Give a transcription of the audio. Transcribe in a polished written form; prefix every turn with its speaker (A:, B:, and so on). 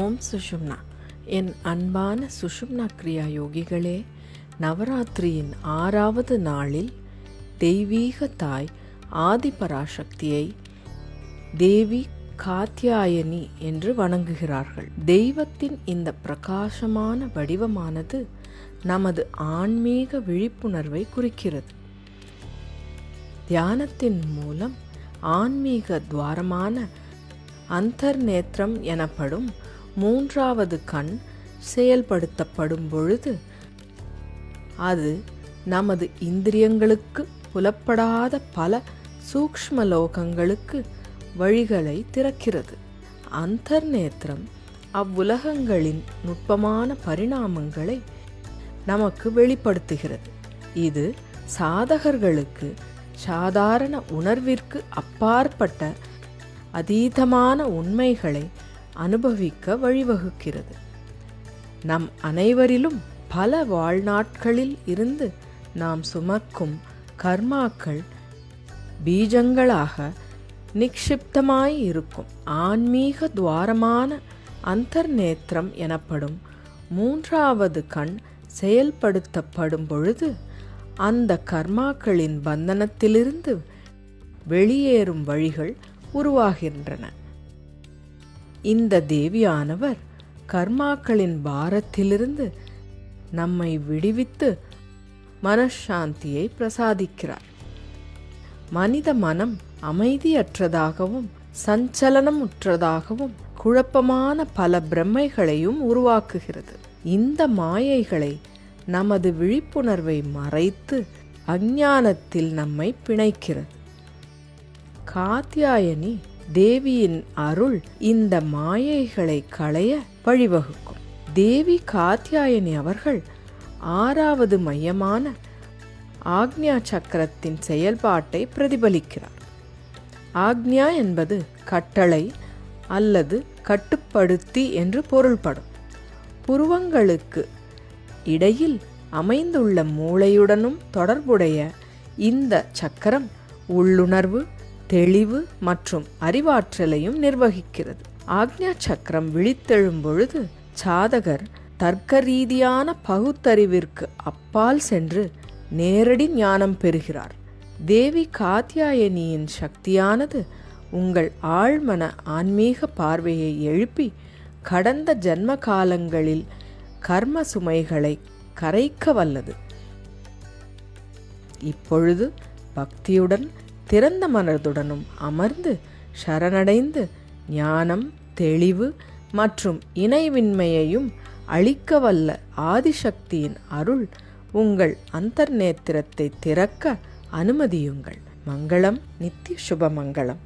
A: ஓம் சுஷும்னா. என் அன்பான சுஷும்னா கிரியா யோகிகளே, நவராத்திரியின் 6வது நாளில் தெய்வீக தாய் ஆதிபராசக்தியை தேவி காத்யாயனி என்று வணங்குகிறார்கள். தெய்வத்தின் இந்த பிரகாசமான வடிவமானது நமது ஆன்மீக விழிப்புணர்வை குறிக்கிறது. தியானத்தின் மூலம் ஆன்மீக துவாரமான அந்தர்நேத்திரம் எனப்படும் 3வது கண் செயல்படுத்தப்படும் பொழுது அது நமது இந்திரியங்களுக்கு புலப்படாத பல சூக்ஷ்ம லோகங்களுக்கு வழிகளை திறக்கிறது. அந்தர்நேத்திரம் அவ்வுலகங்களின் நுட்பமான பரிணாமங்களை நமக்கு வெளிப்படுத்துகிறது. இது சாதகர்களுக்கு சாதாரண உணர்விற்கு அப்பாற்பட்ட அதீதமான உண்மைகளை அனுபவிக்க வழிவகுக்கிறது. நம் அனைவரிலும் பல வாழ்நாட்களில் இருந்து நாம் சுமக்கும் கர்மாக்கள் பீஜங்களாக நிக்ஷிப்தமாய் இருக்கும். ஆன்மீக துவாரமான அந்தர்நேத்திரம் எனப்படும் 3வது கண் செயல்படுத்தப்படும் பொழுது அந்த கர்மாக்களின் பந்தனத்திலிருந்து வெளியேறும் வழிகள் உருவாகின்றன. இந்த தேவியானவர் கர்மாக்களின் பாரத்திலிருந்து நம்மை விடுவித்து மனசாந்தியை பிரசாதிக்கிறார். மனித மனம் அமைதியற்றதாகவும் சஞ்சலனமுற்றதாகவும் குழப்பமான பல பிரமைகளையும் உருவாக்குகிறது. இந்த மாயைகளை நமது விழிப்புணர்வை மறைத்து அஞ்ஞானத்தில் நம்மை பிணைக்கிறது. காத்யாயனி தேவியின் அருள் இந்த மாயைகளை களைய வழிவகுக்கும். தேவி காத்யாயனி அவர்கள் 6வது மையமான ஆக்ஞா சக்கரத்தின் செயல்பாட்டை பிரதிபலிக்கிறார். ஆக்ஞா என்பது கட்டளை அல்லது கட்டுப்படுத்தி என்று பொருள்படும். புருவங்களுக்கு இடையில் அமைந்துள்ள மூளையுடனும் தொடர்புடைய இந்த சக்கரம் உள்ளுணர்வு, தெளிவு மற்றும் அறிவாற்றலையும் நிர்வகிக்கிறது. ஆக்ஞா சக்கரம் விழித்தெழும் பொழுது சாதகர் தர்க்க ரீதியான பகுத்தறிவிற்கு அப்பால் சென்று நேரடி ஞானம் பெறுகிறார். தேவி காத்யாயனியின் சக்தியானது உங்கள் ஆழ்மன ஆன்மீக பார்வையை எழுப்பி கடந்த ஜன்ம காலங்களில் கர்ம சுமைகளை கரைக்க வல்லது. இப்பொழுது பக்தியுடன் திறந்த மனதுடனும் அமர்ந்து சரணடைந்து ஞானம், தெளிவு மற்றும் இணைவின்மையையும் அளிக்க வல்ல ஆதிசக்தியின் அருள் உங்கள் அந்தர்நேத்திரத்தை திறக்க அனுமதியுங்கள். மங்களம், நித்திய சுப மங்களம்.